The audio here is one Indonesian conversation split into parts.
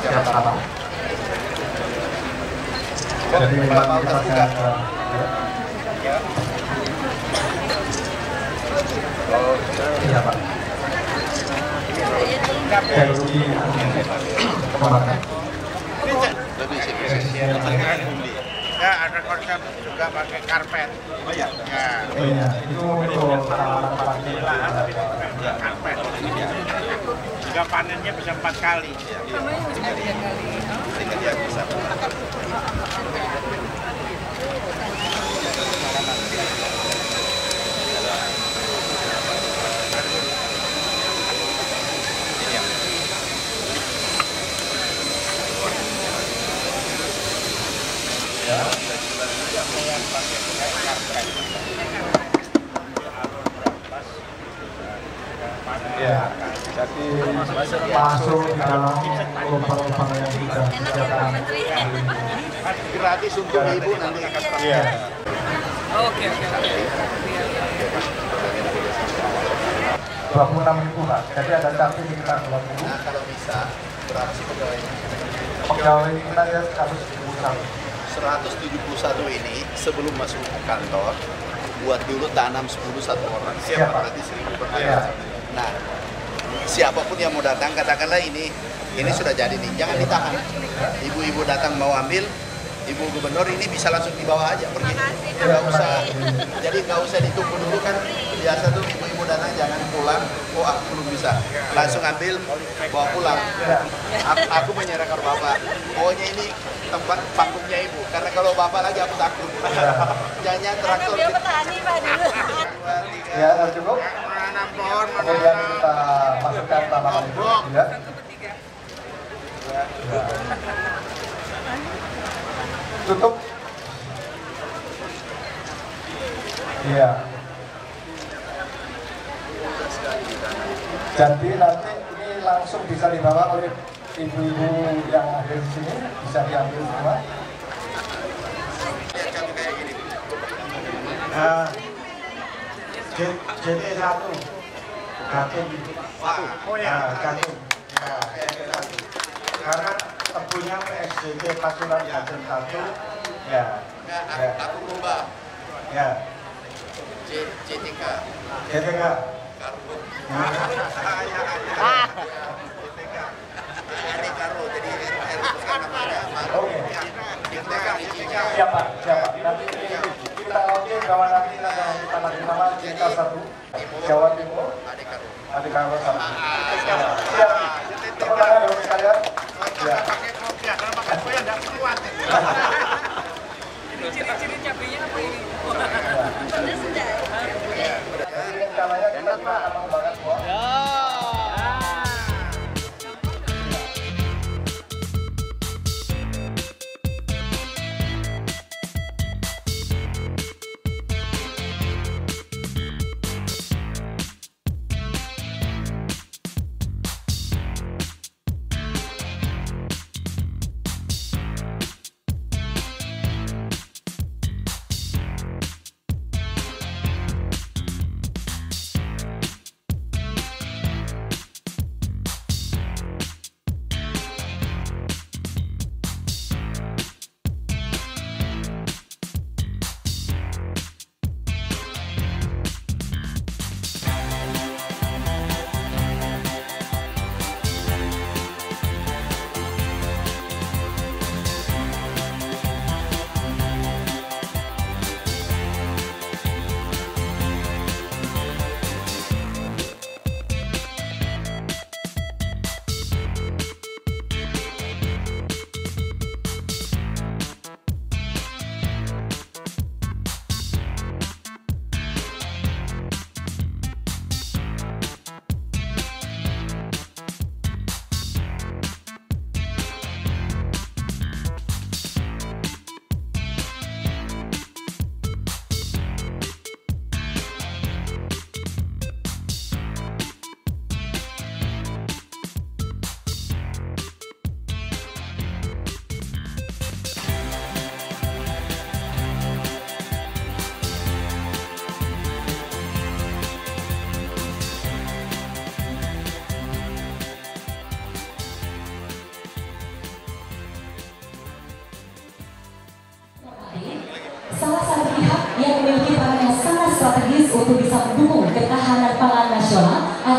setiap sama. Jadi memang kita sehat. Iya Pak. Teknologi kemarin. Ya ada konsep juga pakai karpet. Oh iya. Ya. Oh iya. Itu untuk pakai karpet. Juga panennya bisa 4 kali. Namanya bisa 3 kali. Sehingga dia bisa. Ya, jadi masuk di dalam lubang-lubang yang sudah disediakan. Gratis untuk ibu nanti. Iya. Oke. 26.000 Pak. Jadi ada cabai sekitar 20. Nah kalau bisa berapa sih pegawainya? Pegawai kita ya 171. 171 ini sebelum masuk ke kantor buat dulu tanam 10 satu orang. Siap, Pak. Berarti 1.000 per Iya. Nah, siapapun yang mau datang, katakanlah ini sudah jadi nih, jangan ditahan. Ibu-ibu datang mau ambil, Ibu Gubernur ini bisa langsung dibawa aja pergi. Nggak usah, jadi nggak usah ditunggu dulu kan. Biasa tuh ibu-ibu datang jangan pulang, oh aku belum bisa. Langsung ambil, bawa pulang. Aku menyerahkan Bapak. Pokoknya ini tempat panggungnya Ibu, karena kalau Bapak lagi aku takut. Jangan traktor. Dia petani Pak dulu. Ya, cukup. Menanam pohon, Kemudian kita masukkan tanaman itu, ya. Tutup. Iya. Jadi nanti ini langsung bisa dibawa oleh ibu-ibu yang ada di sini, bisa diambil semua. JT1 Jatim. Oh ya, Jatim. Karena tebunya PSDT Pasuruan Jatim 1. Ya. aku berubah. Ya. JTK. JTK. Karbo. Ah. Ini Karbo, jadi Oke. Siapa? Nanti kita oke bahwa nanti ada nama kita 1 Jawa Timur. Adik Karbo 1. Siap. Tepuk tangan dulu sekalian. Ya. Kalau pakai kue enggak kuat. Ini ciri-ciri cabenya apa ini? Jadi rencananya kita Abang banget semua.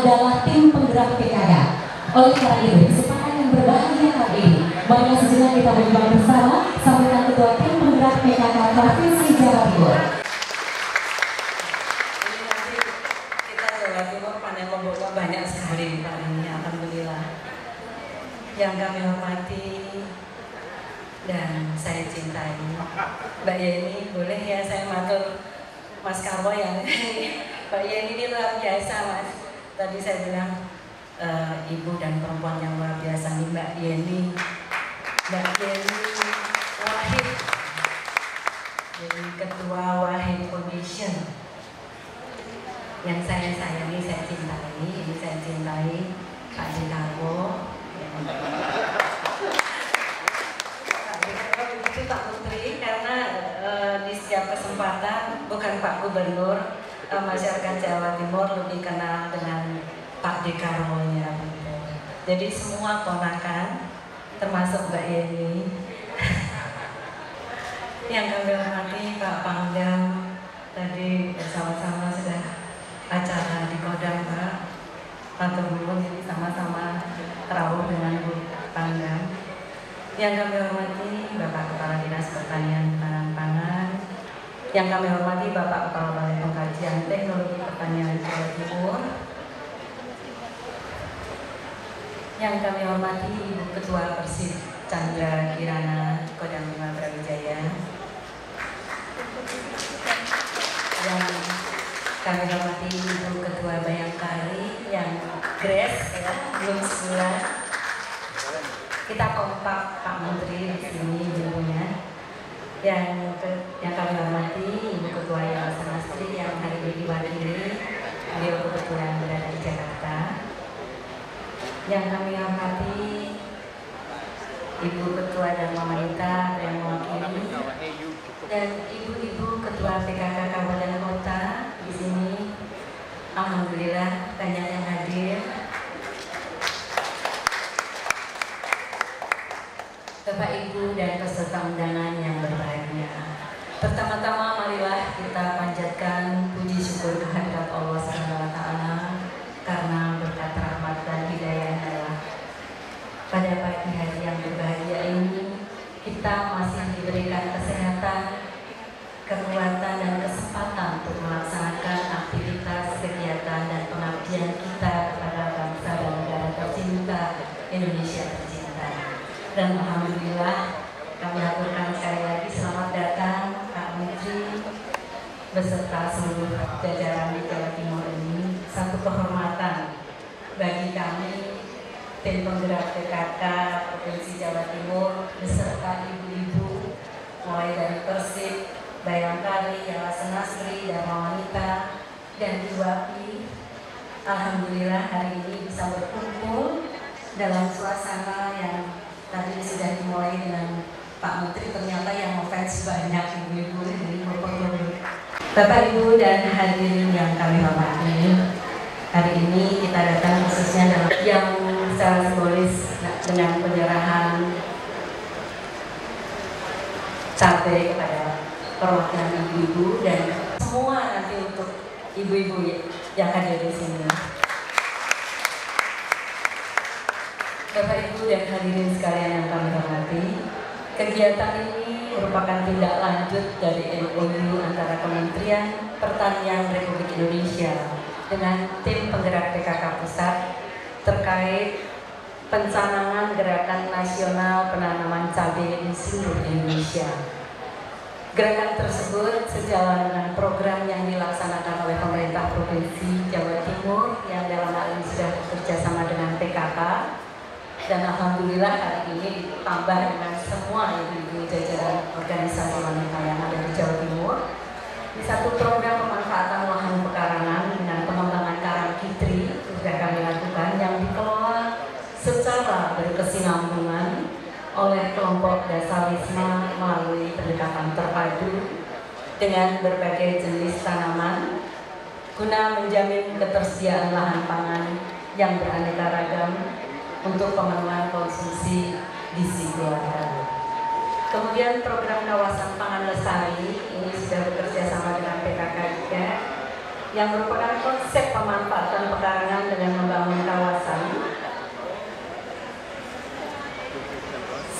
adalah tim penggerak PKK. Oleh karena itu, kesempatan yang berbahagia kali ini, marilah sejenak kita berjuang bersama sambutan Ketua Tim Penggerak PKK Provinsi Jawa Timur. Ini nanti kita Jawa Timur panen membawa banyak sekali Pak ini, alhamdulillah. Yang kami hormati dan saya cintai, Mbak Yeni, boleh ya saya matur Mas Karwo yang Mbak Yeni ini luar biasa Mas. Tadi saya bilang ibu dan perempuan yang luar biasa nih Mbak Yeni Wahid, jadi Ketua Wahid Foundation yang saya sayangi, saya cintai. Ini saya cintai Pak Dekarwo. Itu Pak Menteri, karena di setiap kesempatan bukan Pak Gubernur, masyarakat Jawa Timur lebih kenal dengan Pak Dekarwo-nya. Jadi semua ponakan, termasuk Mbak Yeni, yang kami hormati Pak Pangdam, tadi bersama-sama sudah acara di Kodam Pak, atau belum, jadi sama-sama terawih dengan Bu Pangdam. Yang kami hormati Bapak Kepala Dinas Pertanian dan Pangan, yang kami hormati Bapak Kepala Balai Pengkajian Teknologi Pertanian Jawa Timur, yang kami hormati Ibu Ketua Persib Chandra Kirana Kodam 5 Brawijaya, yang kami hormati Ibu Ketua Bayangkari yang Grace ya, belum sebulan. Kita kompak Pak Menteri di sini ibunya. Yang kami hormati Ibu Ketua Yayasan Asri yang hari ini diwakili, beliau kebetulan berada di Jakarta. Yang kami hormati Ibu Ketua dan Mama Nita yang mewakili, dan ibu-ibu Ketua PKK Kabupaten Kota di sini. Alhamdulillah banyak yang hadir. Bapak Ibu dan peserta undangan yang berbahagia. Pertama-tama marilah kita panjatkan puji syukur kehadirat Allah SWT karena berkat rahmat dan hidayah-Nya. Pada pagi hari yang berbahagia ini kita masih diberikan kesehatan, kekuatan dan kesempatan untuk melaksanakan aktivitas, kegiatan dan pengabdian kita kepada bangsa dan negara tercinta Indonesia tercinta. Dan alhamdulillah kami aturkan sekali lagi selamat datang Pak Menteri beserta seluruh jajaran di Jawa Timur ini. Satu kehormatan bagi kami tim penggerak PKK Provinsi Jawa Timur beserta ibu-ibu mulai dari Persib, Bayangkari, Yayasan Asri, dan Wanita dan Iwapi. Alhamdulillah hari ini bisa berkumpul dalam suasana yang tadi sudah dimulai dengan Pak Menteri, ternyata yang ngefans banyak ibu-ibu ini berkumpul. Bapak Ibu dan hadirin yang kami hormati, hari ini kita datang khususnya dalam yang secara simbolis dengan penyerahan cabai kepada perwakilan ibu-ibu dan semua nanti untuk ibu-ibu yang hadir di sini. Bapak Ibu dan hadirin sekalian yang kami hormati, kegiatan ini merupakan tindak lanjut dari MOU antara Kementerian Pertanian Republik Indonesia dengan tim penggerak PKK Pusat terkait pencanangan gerakan nasional penanaman cabai di seluruh Indonesia. Gerakan tersebut sejalan dengan program yang dilaksanakan oleh pemerintah Provinsi Jawa Timur yang dalam hal ini sudah bekerja sama dengan PKK. Dan alhamdulillah hari ini ditambah dengan semua ibu-ibu jajaran organisasi wanita yang ada di Jawa Timur di satu program pemanfaatan lahan pekarangan dengan pengembangan karang kitri sudah kami lakukan yang dikelola secara berkesinambungan oleh kelompok Dasar Wisma melalui pendekatan terpadu dengan berbagai jenis tanaman guna menjamin ketersediaan lahan pangan yang beraneka ragam untuk pemenuhan konsumsi gizi keluarga. Kemudian program kawasan pangan lestari ini sudah bekerja sama dengan PKK juga yang merupakan konsep pemanfaatan pekarangan dengan membangun kawasan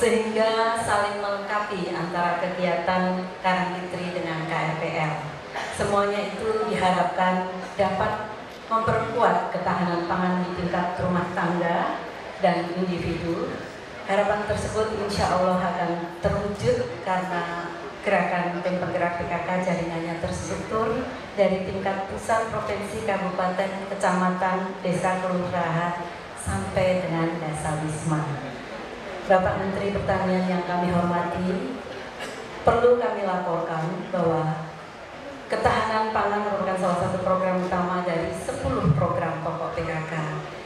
sehingga saling melengkapi antara kegiatan Karangfitri dengan KRPL. Semuanya itu diharapkan dapat memperkuat ketahanan pangan di tingkat rumah tangga dan individu. Harapan tersebut insya Allah akan terwujud karena gerakan tim penggerak PKK jaringannya terstruktur dari tingkat pusat, provinsi, kabupaten, kecamatan, desa, kelurahan, sampai dengan desa wisma. Bapak Menteri Pertanian yang kami hormati, perlu kami laporkan bahwa ketahanan pangan merupakan salah satu program utama dari 10 program pokok PKK.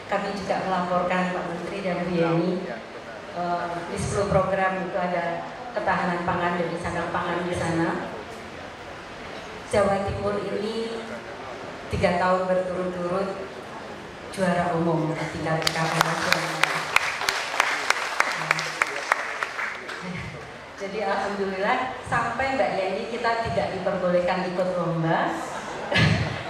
Kami juga melaporkan Pak Menteri dan Bu Yeni, di 10 program itu ada ketahanan pangan dan sandang pangan di sana. Jawa Timur ini 3 tahun berturut-turut juara umum tingkat PKK nasional. Jadi alhamdulillah sampai Mbak Yeni kita tidak diperbolehkan ikut lomba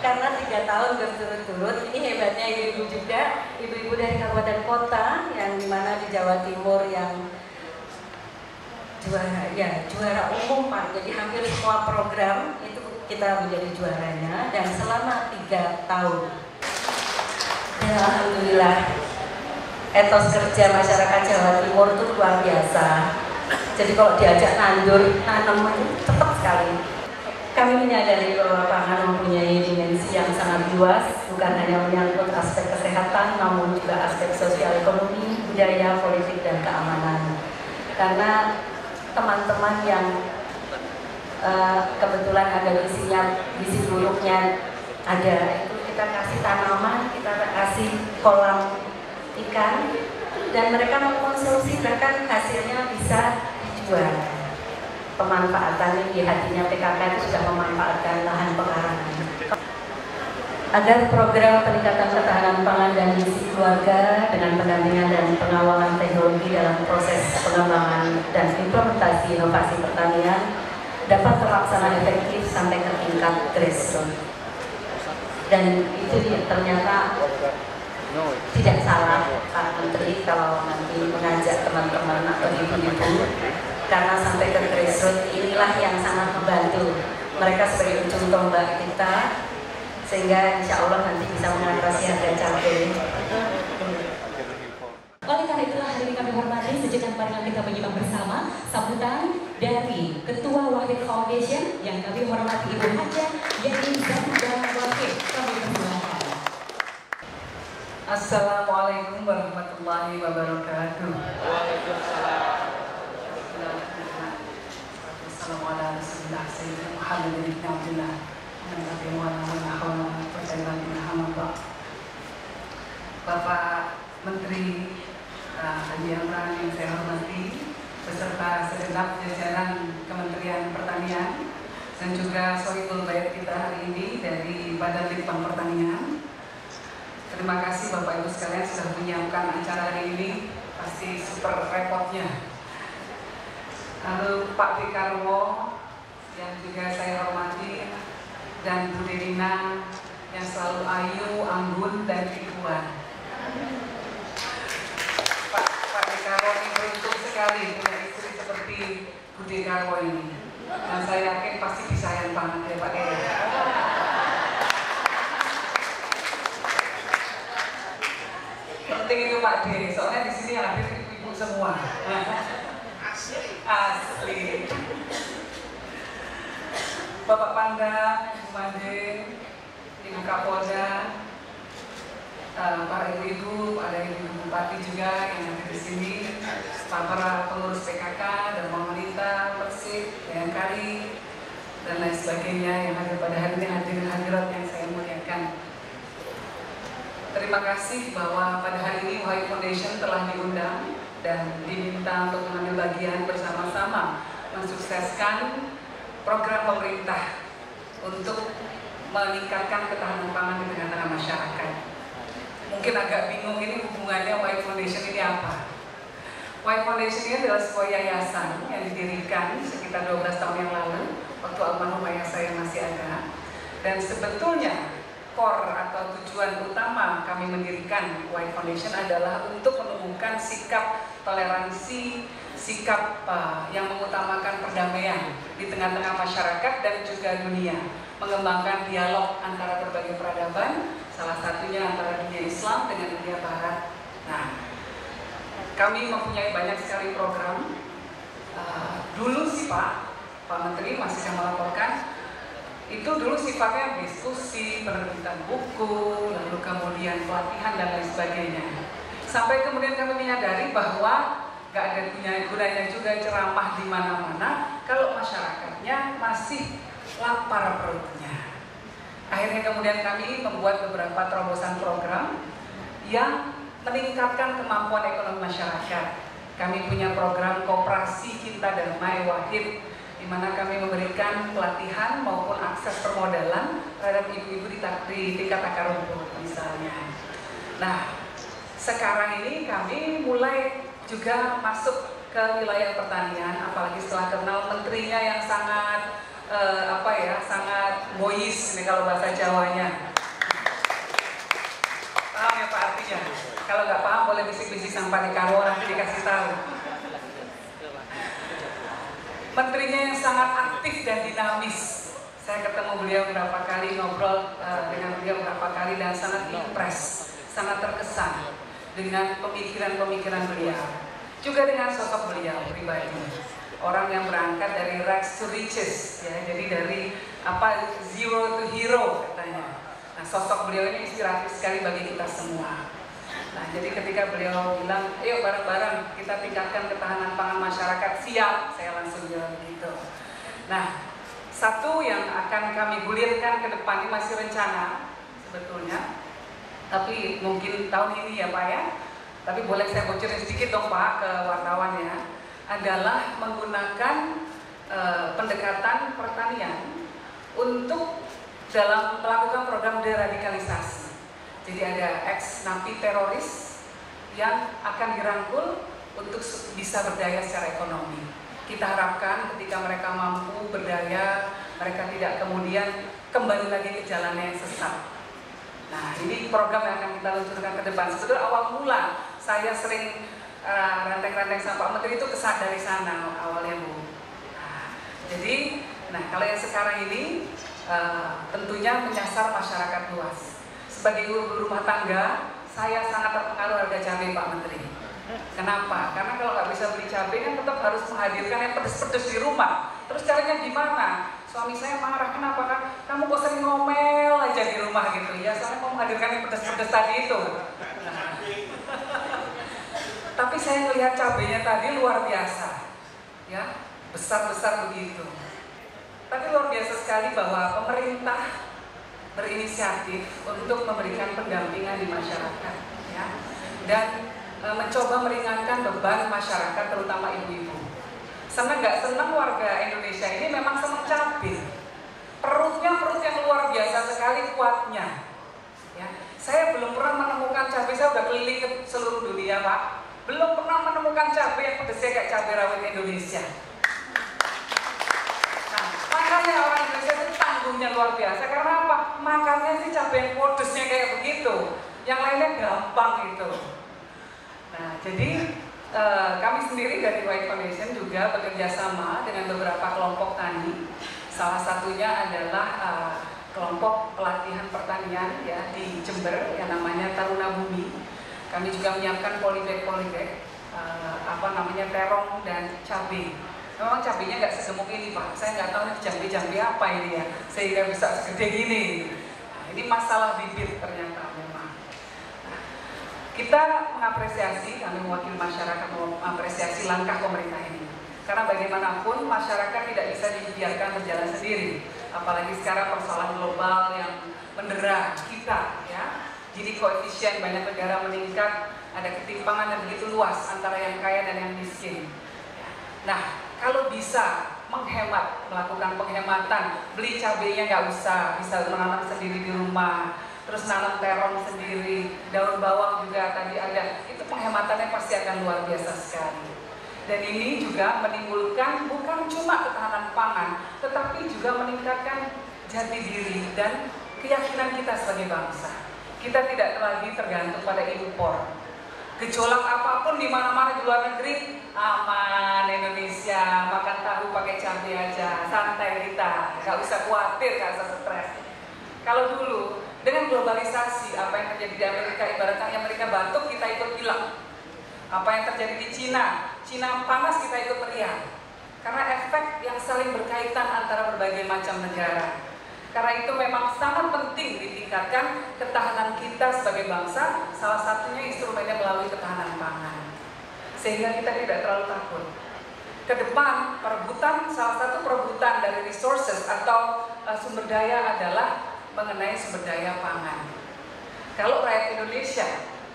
karena 3 tahun berturut-turut. Ini hebatnya ibu-ibu juga, ibu-ibu dari kabupaten kota yang dimana di Jawa Timur yang juara umum Pak. Jadi hampir semua program itu kita menjadi juaranya dan selama 3 tahun. Dan alhamdulillah etos kerja masyarakat Jawa Timur itu luar biasa. Jadi kalau diajak nandur, nanam itu cepat sekali. Kami menyadari bahwa pangan mempunyai dimensi yang sangat luas, bukan hanya menyangkut aspek kesehatan, namun juga aspek sosial ekonomi, budaya, politik, dan keamanan. Karena teman-teman yang kebetulan ada gizi buruknya ada, itu kita kasih tanaman, kita kasih kolam ikan, dan mereka mengkonsumsi, bahkan hasilnya bisa dijual. Pemanfaatannya di hatinya PKK itu sudah memanfaatkan lahan pekarangan. Agar program peningkatan ketahanan pangan dan gizi keluarga dengan pendampingan dan pengawalan teknologi dalam proses pengembangan dan implementasi inovasi pertanian dapat terlaksana efektif sampai ke tingkat grassroots. Dan itu ternyata tidak salah Pak Menteri kalau nanti mengajak teman-teman atau ibu-ibu, karena sampai ke grassroots inilah yang sangat membantu mereka sebagai ujung tombak kita, sehingga insya Allah nanti bisa mengatasi harga cabai. Oleh karena itulah hari ini kami hormati, sejenak marilah kita menyimak bersama sambutan dari Ketua Wahid Foundation yang kami hormati Ibu Haja Yeni Zahra Wahid. Kami persilakan. Assalamualaikum warahmatullahi wabarakatuh. Waalaikumsalam. Bapak Menteri Haji Amran yang saya hormati, beserta segenap jajaran Kementerian Pertanian dan juga Sohibul Bait kita hari ini dari Badan Litbang Pertanian. Terima kasih Bapak Ibu sekalian sudah menyiapkan acara hari ini, pasti super repotnya. Lalu Pak Dekarwo yang juga saya hormati, dan Bu Dedina yang selalu ayu, anggun, dan keibuan. Pak Dekarwo ini beruntung sekali punya istri seperti Bu Dekarwo ini, dan saya yakin pasti disayang banget ya Pak Dekarwo. Penting itu Pak D, soalnya di sini yang hadir ibu-ibu semua. Asli. Bapak Pangdam, Ibu Mande, Ibu Kapolda, para ibu-ibu, ada ibu bupati juga yang ada di sini, para pengurus PKK dan pemerintah, Persib, Bayangkari, dan lain sebagainya yang hadir pada hari ini, hadirin hadirat yang saya muliakan. Terima kasih bahwa pada hari ini Wahid Foundation telah diundang dan diminta untuk mengambil bagian bersama-sama mensukseskan program pemerintah untuk meningkatkan ketahanan pangan di tengah-tengah masyarakat. Mungkin agak bingung ini hubungannya Wahid Foundation ini apa? Wahid Foundation ini adalah sebuah yayasan yang didirikan sekitar 12 tahun yang lalu waktu almarhum ayah saya masih ada, dan sebetulnya core atau tujuan utama kami mendirikan White Foundation adalah untuk menumbuhkan sikap toleransi, sikap yang mengutamakan perdamaian di tengah-tengah masyarakat dan juga dunia, mengembangkan dialog antara berbagai peradaban, salah satunya antara dunia Islam dengan dunia Barat. Nah, kami mempunyai banyak sekali program. Dulu sih Pak Menteri masih saya melaporkan, itu dulu sifatnya diskusi, penerbitan buku, lalu kemudian pelatihan dan lain sebagainya. Sampai kemudian kami menyadari bahwa gak ada gunanya juga ceramah di mana-mana kalau masyarakatnya masih lapar perutnya. Akhirnya kemudian kami membuat beberapa terobosan program yang meningkatkan kemampuan ekonomi masyarakat. Kami punya program Koperasi Cinta Damai Wahid, di mana kami memberikan pelatihan maupun akses permodalan terhadap ibu-ibu di tingkat akar rumput misalnya. Nah, sekarang ini kami mulai juga masuk ke wilayah pertanian, apalagi setelah kenal menterinya yang sangat sangat bois ini kalau bahasa Jawanya. Paham ya Pak artinya? Kalau nggak paham boleh bisik-bisik sampai di Karwo nanti dikasih tahu. Menterinya yang sangat aktif dan dinamis. Saya ketemu beliau beberapa kali, ngobrol dengan beliau beberapa kali dan sangat impress, sangat terkesan dengan pemikiran-pemikiran beliau. Juga dengan sosok beliau pribadi. Orang yang berangkat dari rags to riches, ya, jadi dari zero to hero katanya. Nah, sosok beliau ini inspiratif sekali bagi kita semua. Nah, jadi ketika beliau bilang, ayo bareng-bareng kita tingkatkan ketahanan pangan masyarakat, siap, saya langsung jawab begitu. Nah, satu yang akan kami gulirkan ke depan ini masih rencana sebetulnya, tapi mungkin tahun ini ya Pak ya, tapi boleh saya bocorin sedikit dong Pak ke wartawan ya, adalah menggunakan pendekatan pertanian untuk dalam melakukan program deradikalisasi. Jadi ada ex-napi teroris yang akan dirangkul untuk bisa berdaya secara ekonomi. Kita harapkan ketika mereka mampu berdaya, mereka tidak kemudian kembali lagi ke jalan yang sesat. Nah, ini program yang akan kita luncurkan ke depan. Sebetulnya awal mula saya sering ranteng-ranteng sama Pak Menteri itu kesat dari sana awalnya Bu. Nah, kalau yang sekarang ini tentunya menyasar masyarakat luas. Sebagai ibu rumah tangga, saya sangat terpengaruh harga cabai Pak Menteri. Kenapa? Karena kalau nggak bisa beli cabai kan tetap harus menghadirkan yang pedes-pedes di rumah. Terus caranya gimana? Suami saya marah, kenapa kan? Kamu kok sering ngomel aja di rumah gitu ya? Soalnya mau menghadirkan yang pedes-pedes tadi itu. Tapi saya melihat cabainya tadi luar biasa, ya, besar-besar begitu. Tapi luar biasa sekali bahwa pemerintah berinisiatif untuk memberikan pendampingan di masyarakat, ya, dan mencoba meringankan beban masyarakat, terutama ibu-ibu. Senang nggak senang warga Indonesia ini memang senang cabai. Perutnya perut yang luar biasa sekali kuatnya. Ya, saya belum pernah menemukan cabai, saya udah keliling ke seluruh dunia Pak, belum pernah menemukan cabai yang pedesnya kayak cabai rawit Indonesia. Nah, makanya orang Indonesia itu tangguhnya luar biasa, karena apa? Makannya sih cabai yang pedesnya kayak begitu, yang lainnya gampang gitu. Nah, jadi kami sendiri dari White Foundation juga bekerja sama dengan beberapa kelompok tani. Salah satunya adalah kelompok pelatihan pertanian ya di Jember yang namanya Taruna Bumi. Kami juga menyiapkan polybag terong dan cabai. Memang cabainya nggak segemuk ini Pak. Saya nggak tahu ini jambi-jambi apa ini ya, sehingga bisa segede gini. Nah, ini masalah bibit ternyata memang. Nah, kita mengapresiasi, kami mewakili masyarakat mengapresiasi langkah pemerintah ini. Karena bagaimanapun masyarakat tidak bisa dibiarkan berjalan sendiri. Apalagi sekarang persoalan global yang mendera kita, ya. Jadi koefisien banyak negara meningkat, ada ketimpangan yang begitu luas antara yang kaya dan yang miskin. Nah, kalau bisa menghemat, melakukan penghematan, beli cabainya nggak usah, bisa menanam sendiri di rumah, terus nanam terong sendiri, daun bawang juga tadi ada, itu penghematannya pasti akan luar biasa sekali. Dan ini juga menimbulkan bukan cuma ketahanan pangan, tetapi juga meningkatkan jati diri dan keyakinan kita sebagai bangsa. Kita tidak lagi tergantung pada impor. Gejolak apapun di mana-mana di luar negeri, aman Indonesia, makan tahu pakai cabai aja, santai kita, nggak usah khawatir, nggak usah stres. Kalau dulu dengan globalisasi, apa yang terjadi di Amerika, ibaratnya Amerika batuk, kita ikut bilang. Apa yang terjadi di Cina panas, kita ikut meriah. Karena efek yang saling berkaitan antara berbagai macam negara. Karena itu memang sangat penting ditingkatkan ketahanan kita sebagai bangsa, salah satunya instrumennya melalui ketahanan pangan. Sehingga kita tidak terlalu takut. Ke depan, perebutan, salah satu perebutan dari resources atau sumber daya adalah mengenai sumber daya pangan. Kalau rakyat Indonesia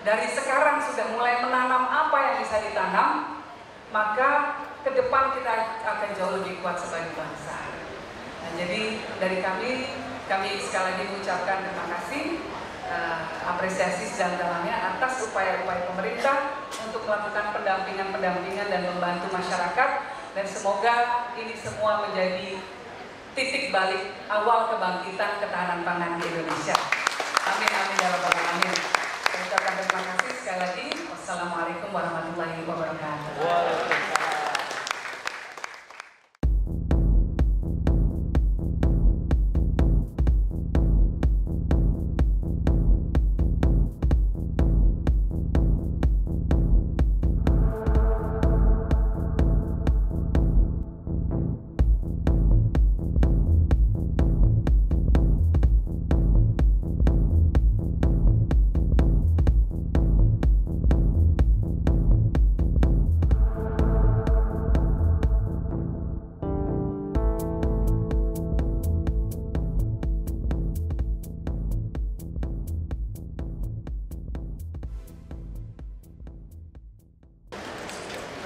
dari sekarang sudah mulai menanam apa yang bisa ditanam, maka ke depan kita akan jauh lebih kuat sebagai bangsa. Nah, jadi dari kami sekali lagi mengucapkan terima kasih, apresiasi sedalam-dalamnya atas upaya-upaya pemerintah untuk melakukan pendampingan dan membantu masyarakat, dan semoga ini semua menjadi titik balik awal kebangkitan ketahanan pangan di Indonesia. Amin, amin, ya rabbal alamin. Saya ucapkan terima kasih sekali lagi. Wassalamualaikum warahmatullahi wabarakatuh.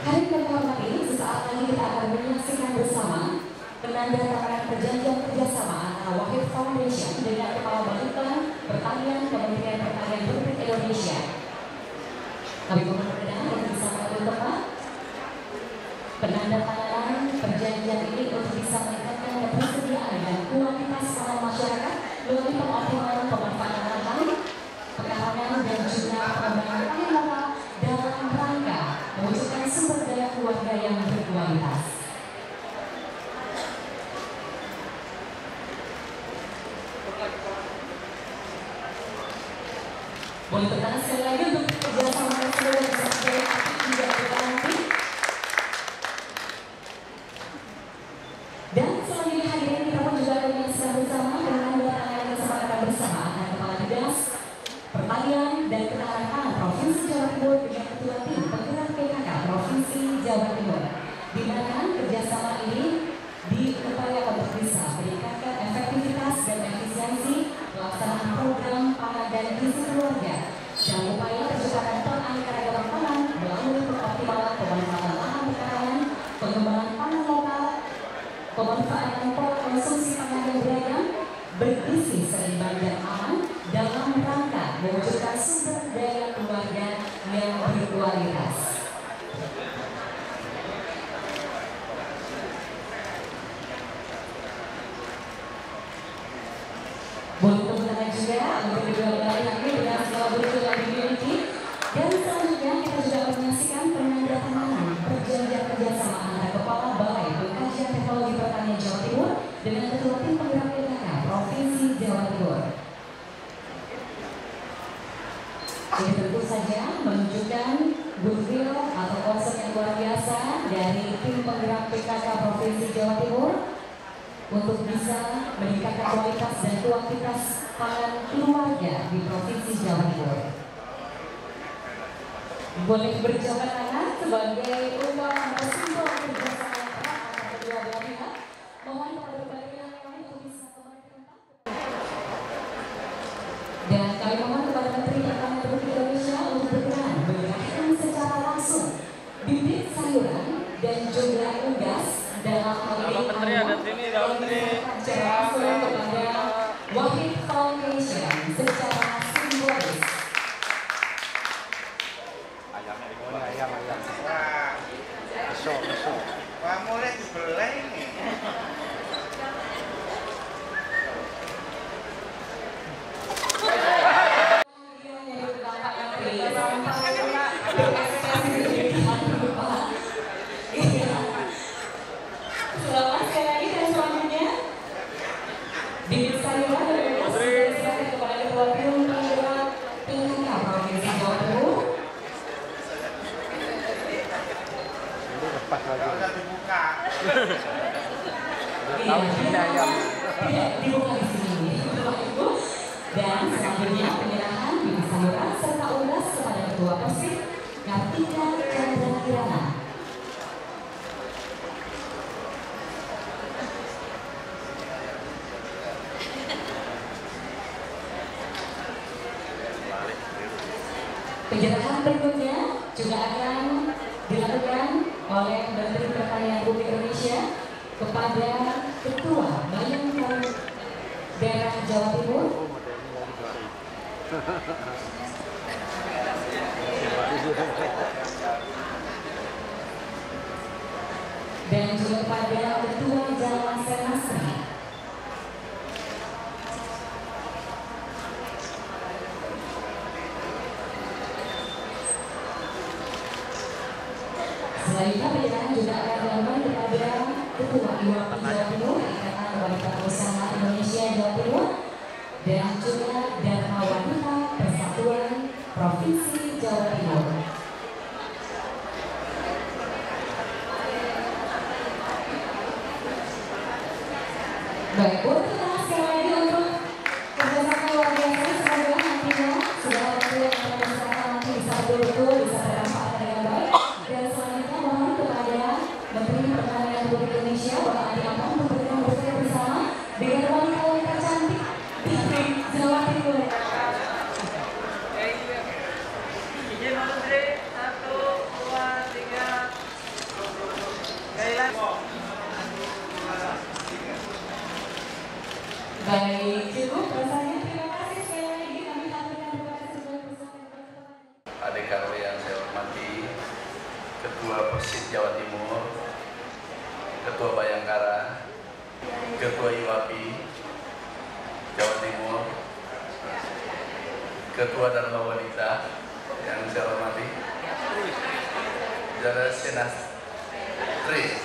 Hadirin yang terhormati, sesaat lagi kita akan menyaksikan bersama penandatanganan perjanjian kerjasama antara Wahid Foundation dengan Kepala Balitbang Pertanian Kementerian Pertanian Republik Indonesia. Kami mohon perkenan untuk bisa mengambil tempat. Penandatanganan perjanjian ini untuk bisa meningkatkan ketersediaan dan kualitas pangan masyarakat melalui pengoptimalan pemanfaatan lahan, pengamanan dan juga pengembangan pangan lokal dalam rangka mewujudkan sumber daya keluarga yang berkualitas. Boleh bertahan sekali lagi untuk kerjasama seluruh bisa berjaya apik tidak berhenti. Dan selanjutnya hadirin kita pun juga akan menyaksikan bersama penandatanganan kesepakatan bersama antara Kepala Dinas Pertanian dan Ketahanan Pangan Provinsi Jawa Timur dengan Ketua Tim Penggerak PKK Provinsi Jawa Timur, di mana kerjasama ini diupayakan untuk bisa meningkatkan efektivitas dan efisiensi pelaksanaan program pangan dan gizi keluarga dan upaya percepatan pengantaragaman pangan melalui pengoptimalan pemanfaatan lahan pertanian, pengembangan pangan lokal, pemanfaatan pola konsumsi pangan yang beragam, bergizi seimbang dan aman dalam rangka mewujudkan sumber daya keluarga yang berkualitas. Boleh tepuk tangan juga untuk kedua belah pihak dengan segala bentuk yang dimiliki. Dan selanjutnya kita juga akan menyaksikan penandatanganan perjanjian kerjasama antara Kepala Balai Pengkajian Teknologi Pertanian Jawa Timur dengan Ketua Tim Penggerak PKK Provinsi Jawa Timur. Ini tentu saja menunjukkan goodwill atau konsep yang luar biasa dari Tim Penggerak PKK Provinsi Jawa Timur untuk bisa meningkatkan kualitas dan kuantitas pangan keluarga di Provinsi Jawa Timur. Boleh berjabat tangan sebagai ungkapan simbol kerjasama yang erat antara kedua belah pihak. Mohon kepada berbagai pihak yang lain untuk bisa kembali ke tempat. Dan kami mohon kepada Menteri Pertanian Republik Indonesia untuk berkenan menyerahkan secara langsung bibit sayuran dan juga unggas dalam hal ini secara langsung kepada Wahid Foundation secara simbolis. Wah, mulai dibelah ini. Dibuka di sini, Bapak Ibu. Dan selanjutnya penyerahan bibit sambutan serta ulas kepada Ketua Persib Kartika Chandra Kirana. Penyerahan berikutnya juga akan dilakukan oleh Menteri Pertanian Republik Indonesia kepada Ketua Bayangkara Daerah Jawa Timur dan juga kepada Ketua Jalan Senasri. Selanjutnya penyerahan juga akan dilakukan kepada Ketua IWAPI Jawa Timur, Ikatan Wanita Usaha Indonesia Jawa Timur, dan juga Dharma Wanita Persatuan Provinsi Jawa Timur. Baik, Bu, terima kasih sekali lagi untuk kerjasama luar biasa. Semoga nantinya segala waktu yang akan diserahkan nanti bisa betul-betul bisa termanfaatkan dengan baik. Dan selanjutnya mohon kepada Menteri Pertanian Republik Indonesia Bapak Adi Amran untuk berkenan bersama dengan wanita yang tercantik di Jawa Timur. Izin Menteri 1, 2, 3. Gailan. Baik, cukup rasanya. Terima kasih sekali lagi kami haturkan terima kasih bersama. Adik Karo yang saya hormati, Ketua Persib Jawa Timur, Ketua Bayangkara, Ketua IWAPI Jawa Timur, Ketua Dharma Wanita yang saya hormati, Jalan Senasri,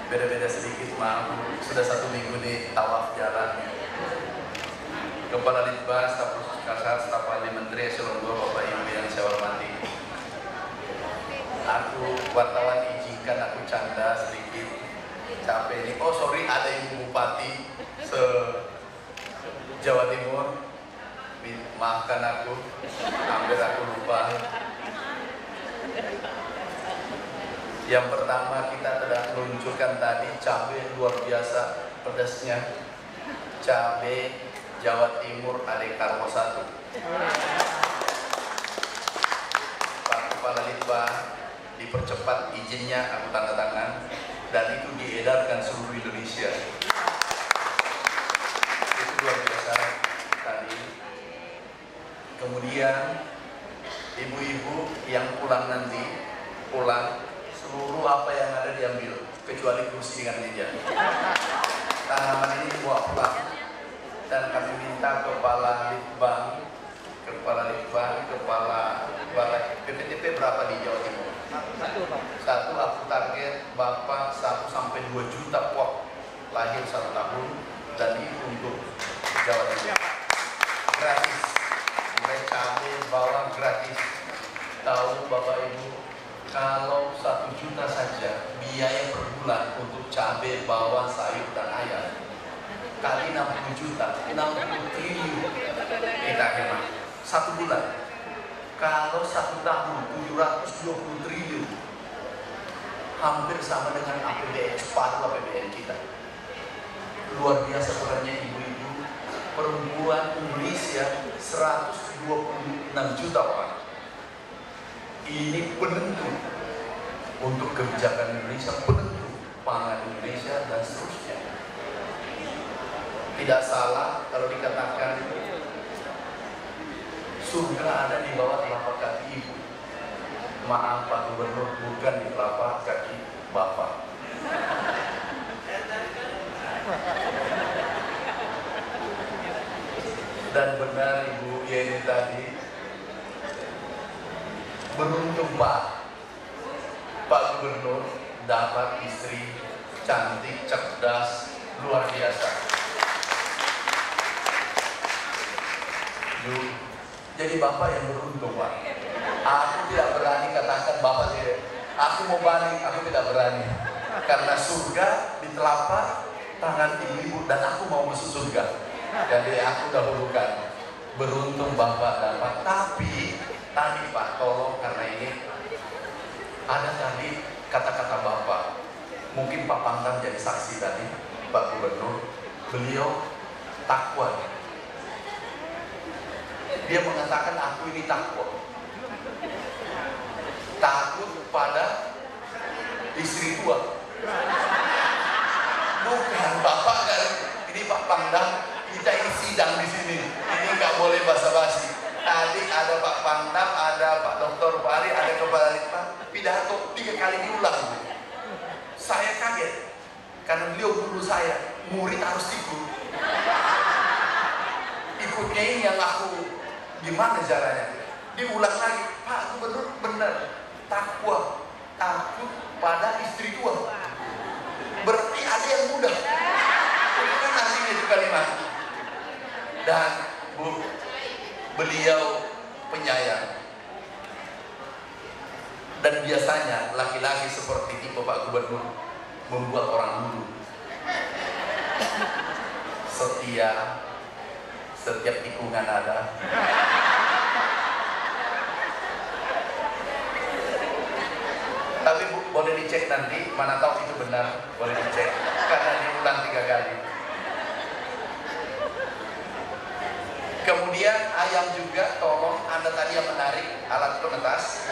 beda-beda sedikit, maaf, sudah 1 minggu di tawaf jalan. Kepala Litbang, Staf Khusus Kasar, Staf Ahli Menteri Eselon 2, Bapak Ibu yang saya hormati. Aku wartawan izinkan aku canda sedikit, capek ini. Oh sorry, ada Ibu Bupati se-Jawa Timur, maafkan aku, hampir aku lupa. Yang pertama kita telah meluncurkan tadi cabai luar biasa pedasnya, cabai Jawa Timur Adik Karwo 1. Pak Kepala Litbang, dipercepat izinnya, aku tanda tangan, dan itu diedarkan seluruh Indonesia. Itu luar biasa tadi. Kemudian ibu-ibu yang pulang nanti, seluruh apa yang ada diambil, kecuali kursi dengan meja. Tanaman ini dibawa pulang. Dan kami minta Kepala Litbang, Kepala PPTP berapa di Jawa Timur? Satu, aku target Bapak 1 sampai 2 juta pot lahir 1 tahun, dan itu untuk Jawa Timur. Gratis, mulai cabai, bawang gratis. Tahu Bapak Ibu, kalau 1 juta saja biaya per bulan untuk cabai, bawang, sayur, dan ayam, kali 60 juta, 60 triliun kita hemat 1 bulan. Kalau 1 tahun 720 triliun, hampir sama dengan APBN, separuh APBN kita. Luar biasa perannya ibu-ibu. Perempuan Indonesia 126 juta orang. Ini penentu untuk kebijakan Indonesia, penentu pangan Indonesia, dan seterusnya. Tidak salah kalau dikatakan surga ada di bawah telapak kaki ibu. Maaf Pak Gubernur, bukan di telapak kaki Bapak. Dan benar Ibu Yeni tadi, beruntung Pak Gubernur dapat istri cantik, cerdas, luar biasa. Jadi Bapak yang beruntung, Pak. Aku tidak berani katakan Bapak tidak. Aku mau balik, aku tidak berani. Karena surga di telapak tangan ibu-ibu dan aku mau masuk surga. Jadi aku dahulukan. Beruntung Bapak dapat. Tapi tadi Pak, tolong karena ini ada tadi kata-kata Bapak. Mungkin Pak Pangdam jadi saksi tadi, Pak Gubernur. Beliau takwa. Dia mengatakan aku ini takwa. Takut pada istri tua. Bukan Bapak kan. Ini Pak Pangdam. Kita ini sidang di sini. Ini nggak boleh basa-basi. Tadi ada Pak Pangdam, ada Pak Dr. Fahri, ada Kepala Litbang, pidato 3 kali diulang. Saya kaget karena beliau guru saya, murid harus ikut. Ikutnya ini yang aku gimana caranya? Diulang lagi, Pak Gubernur benar, takwa, takut pada istri tua. Berarti ada yang muda. Itu kan artinya itu kalimat. Dan Bu, beliau penyayang. Dan biasanya laki-laki seperti tipe Pak Gubernur membuat orang dulu setia, setiap tikungan ada. Tapi Bu, boleh dicek nanti, mana tahu itu benar, boleh dicek karena diulang 3 kali. Kemudian ayam juga, tolong Anda tadi yang menarik alat penetas,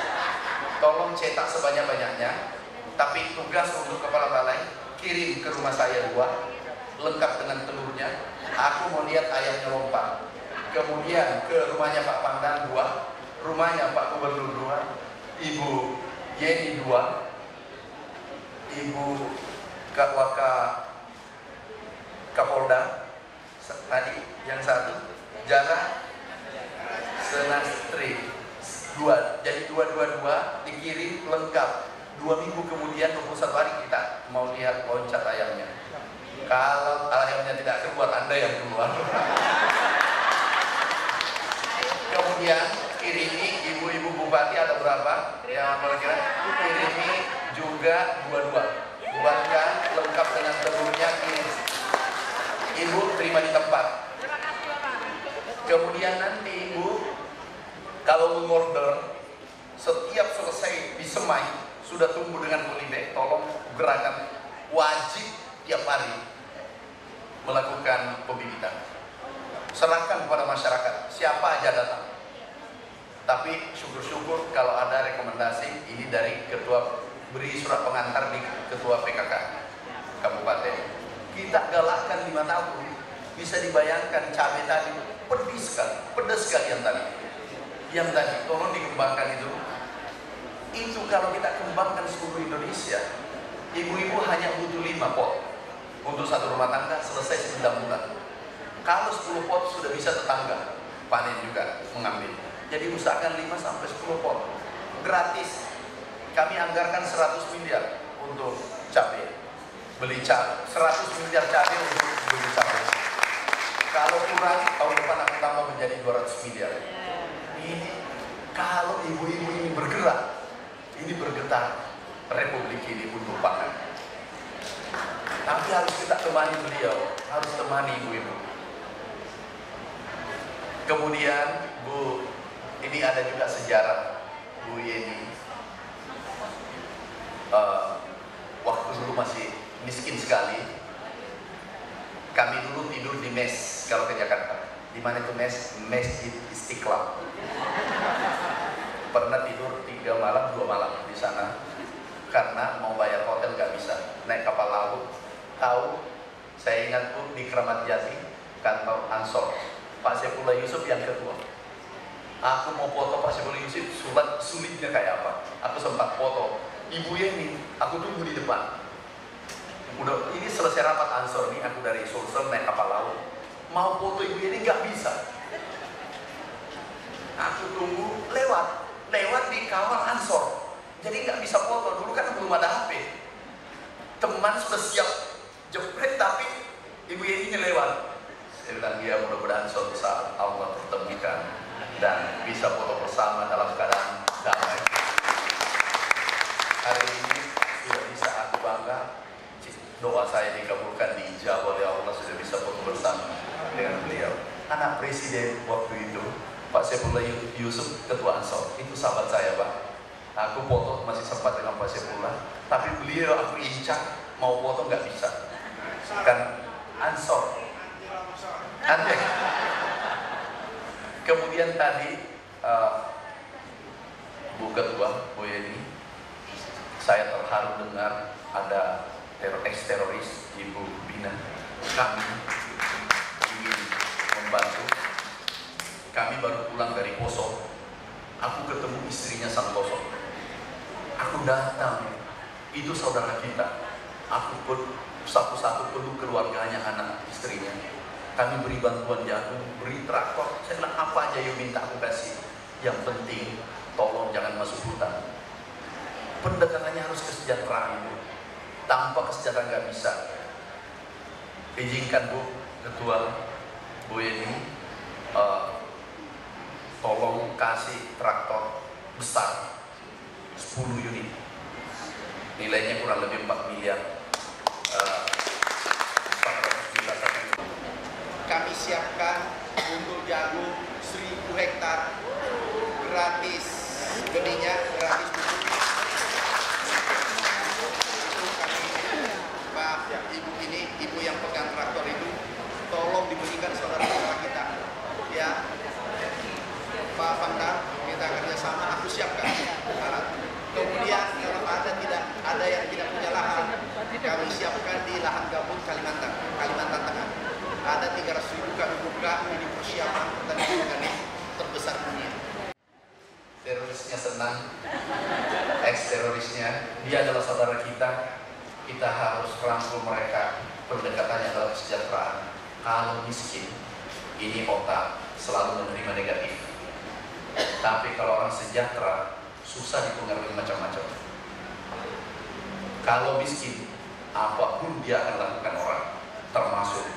tolong cetak sebanyak-banyaknya. Tapi tugas untuk kepala balai, kirim ke rumah saya 2, lengkap dengan telurnya. Aku mau lihat ayamnya lompat. Kemudian ke rumahnya Pak Pangdam 2, rumahnya Pak Gubernur 2, Ibu Yeni 2, Ibu Kapolda tadi yang 1. Jarak senastri 2, jadi 2 dikirim lengkap. 2 minggu kemudian 21 hari kita mau lihat loncat ayamnya. Kalau ayamnya tidak keluar, Anda yang keluar. Kemudian kirimi ibu-ibu bupati ada berapa yang kira-kira kirimi juga 2, buatkan lengkap dengan telurnya, kirim. Ibu terima di tempat. Kemudian nanti Ibu kalau mengorder, setiap selesai disemai sudah tumbuh dengan polybag, tolong gerakan wajib tiap hari melakukan pembibitan. Serahkan kepada masyarakat, siapa aja datang. Tapi syukur-syukur kalau ada rekomendasi ini dari ketua, beri surat pengantar di ketua PKK Kabupaten. Kita galakkan 5 tahun. Bisa dibayangkan cabai tadi pedas sekali yang tadi tolong dikembangkan itu. Itu kalau kita kembangkan seluruh Indonesia, ibu-ibu hanya butuh 5 pot untuk satu rumah tangga, selesai 9 bulan. Kalau 10 pot sudah bisa tetangga panen juga mengambil. Jadi usahakan 5 sampai 10 pot gratis. Kami anggarkan 100 miliar untuk cabai, beli cabai, 100 miliar cabai untuk beli cabai. Kalau kurang, tahun depan akan tambah menjadi 200 miliar. Ini kalau ibu-ibu ini bergerak, ini bergetar Republik ini untuk pangan. Tapi harus kita temani beliau, harus temani ibu-ibu. Kemudian Bu, ini ada juga sejarah Bu Yeni. Waktu dulu masih miskin sekali. Kami dulu tidur di mes kalau ke Jakarta. Di mana itu mes? Masjid Istiqlal. Pernah tidur 3 malam, 2 malam di sana karena mau bayar hotel nggak bisa. Naik kapal laut. Tahu? Saya ingat pun di Kramat Jati, kantor Ansor. Pak Saifullah Yusuf yang ketua. Aku mau foto Pak Saifullah Yusuf, sulitnya kayak apa? Aku sempat foto. Ibu Yeni, aku tunggu di depan. Udah ini selesai rapat Ansor nih, aku dari Sulsel naik kapal laut. Mau foto ibu ini nggak bisa. Aku tunggu lewat di kawal Ansor. Jadi nggak bisa foto. Dulu kan belum ada HP. Teman sudah siap jepret tapi ibu ini lewat. Saya bilang dia mudah-mudahan suatu saat Allah pertemukan dan bisa foto bersama dalam keadaan damai. Hari ini sudah bisa aku bangga alhamdulillah doa saya dikabulkan, diijabah oleh Allah, sudah bisa foto bersama dengan beliau. Anak presiden waktu itu Pak Saifullah Yusuf, ketua Ansor, itu sahabat saya Pak. Aku foto masih sempat dengan Pak Saifullah, tapi beliau aku incar mau foto nggak bisa, kan Ansor. Aneh. Kemudian tadi Bu Ketua, Bu Yeni, saya terharu dengar ada ex-teroris Ibu Bina. Kami ingin membantu. Kami baru pulang dari Poso. Aku ketemu istrinya Santoso. Aku datang, itu saudara kita. Aku pun satu-satu peluk keluarganya, anak istrinya. Kami beri bantuan jagung, beri traktor. Saya bilang apa aja yang minta aku kasih. Yang penting tolong jangan masuk hutan. Pendekatannya harus kesejahteraan itu. Tanpa kesejahteraan nggak bisa. Izinkan Bu Ketua, Bu Yeni, tolong kasih traktor besar 10 unit. Nilainya kurang lebih 4 miliar. 400 juta satu. Kami siapkan untuk jagung 1000 hektar gratis benihnya, gratis pupuk. Pak Ibu ini, Ibu yang pegang traktor itu, tolong diberikan saudara-saudara kita, ya. Pak Pangdam, kita kerjasama, aku siapkan alat. Kemudian kalau ada yang tidak punya lahan, kami siapkan di lahan gabung Kalimantan Tengah. Ada 300.000 kami buka, ini persiapan pertanian organik terbesar dunia. Terorisnya senang, ex-terorisnya, dia adalah saudara kita. Kita harus rangkul mereka, pendekatannya adalah kesejahteraan. Kalau miskin, ini otak selalu menerima negatif. Tapi kalau orang sejahtera, susah dipengaruhi macam-macam. Kalau miskin, apapun dia akan lakukan orang, termasuk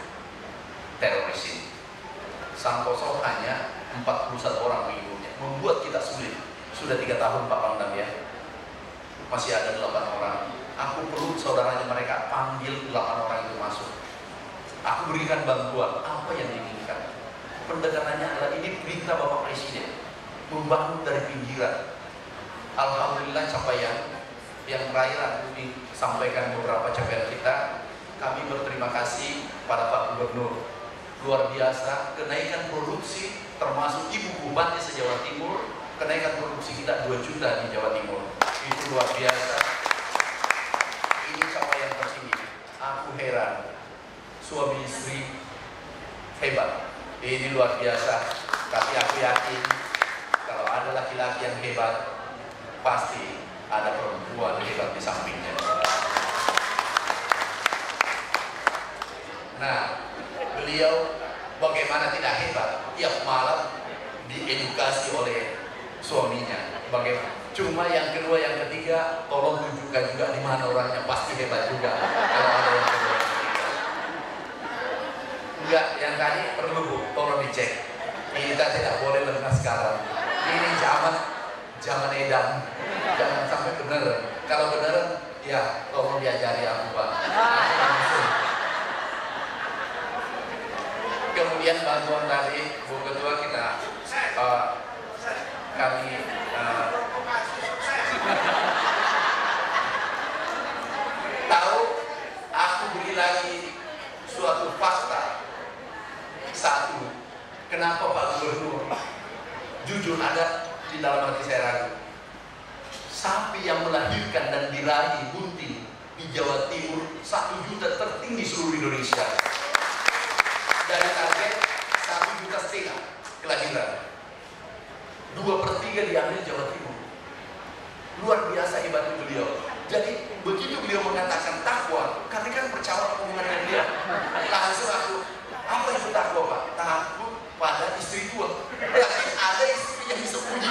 teroris ini. Santoso hanya 41 orang mengikutnya, membuat kita sulit. Sudah 3 tahun Pak Pangdam ya, masih ada 8 orang. Aku perlu saudaranya mereka panggil 8 orang itu masuk. Aku berikan bantuan apa yang diinginkan. Pendekatannya adalah ini perintah Bapak Presiden, membangun dari pinggiran. Alhamdulillah capaian yang terakhir aku disampaikan beberapa capaian kita. Kami berterima kasih pada Pak Gubernur. Luar biasa kenaikan produksi, termasuk Ibu Bupati se-Jawa Timur, kenaikan produksi kita 2 juta di Jawa Timur. Itu luar biasa. Ini capaian tertinggi. Aku heran, suami istri hebat. Ini luar biasa. Tapi aku yakin kalau ada laki-laki yang hebat, pasti ada perempuan hebat di sampingnya. Nah, beliau bagaimana tidak hebat? Tiap malam diedukasi oleh suaminya. Bagaimana? Cuma yang kedua, yang ketiga, tolong tunjukkan juga di mana orangnya, pasti hebat juga. Kalau ada yang kedua, yang ketiga. Enggak, yang tadi perlu Bu, tolong dicek. Kita tidak boleh lengah sekarang. Ini zaman edan. Jangan sampai benar. Kalau benar, ya tolong diajari aku Pak. Kemudian bantuan tadi Bu Ketua kita kami tahu, aku beri lagi suatu fakta. Satu, kenapa Pak Gubernur jujur ada di dalam hati saya ragu. Sapi yang melahirkan dan diraih bunting di Jawa Timur 1 juta tertinggi seluruh Indonesia. Dari target 1,5 juta kelahiran, 2/3 diambil Jawa Timur. Luar biasa hebatnya beliau. Jadi begitu beliau mengatakan takwa, kami kan percaya omongannya dia. Langsung aku, apa itu takwa Pak? Takut pada istri tua. Tapi ada istri yang disembunyi.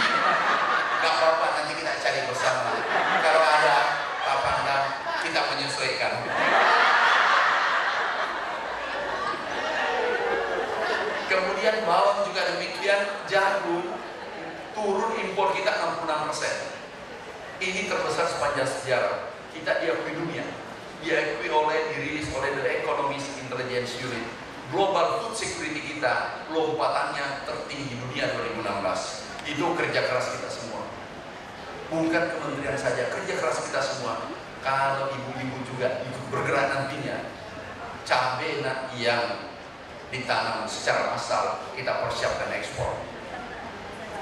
Gak apa-apa, nanti kita cari bersama. Kalau ada Pak Pangdam, kita menyesuaikan. Kemudian bawang juga demikian, jagung turun impor kita 66%. Ini terbesar sepanjang sejarah. Kita diakui dunia. diakui dirilis oleh The Economist Intelligence Unit. Global food security kita lompatannya tertinggi dunia 2016. Itu kerja keras kita semua. Bukan kementerian saja, kerja keras kita semua. Kalau ibu-ibu juga ikut bergerak nantinya, cabai yang ditanam secara massal kita persiapkan ekspor.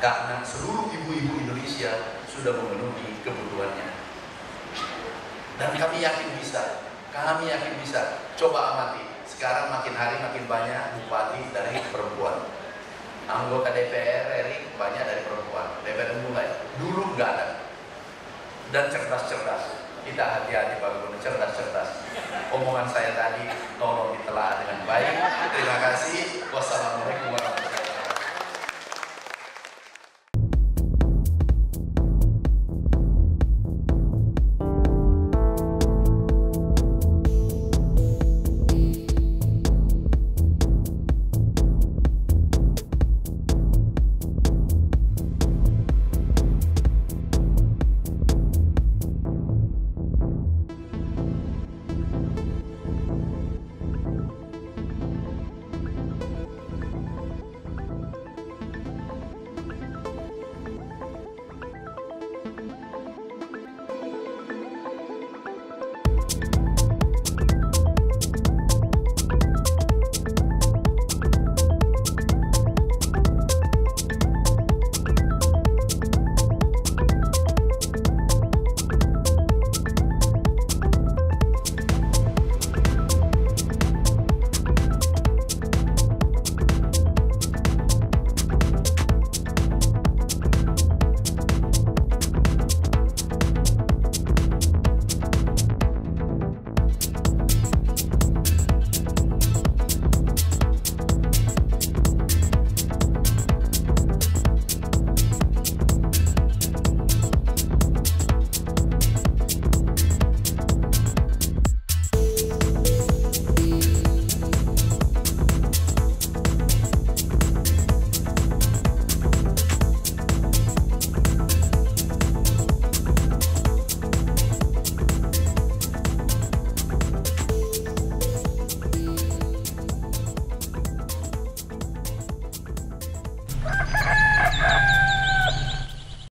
Karena seluruh ibu-ibu Indonesia sudah memenuhi kebutuhannya. Dan kami yakin bisa. Coba amati. Sekarang makin hari makin banyak bupati dari perempuan. Anggota DPR RI banyak dari perempuan. DPR mulai. Dulu nggak ada. Dan cerdas-cerdas. Kita hati-hati Pak Gubernur, cerdas-cerdas. Omongan saya tadi tolong ditelaah dengan baik. Terima kasih. Wassalamualaikum.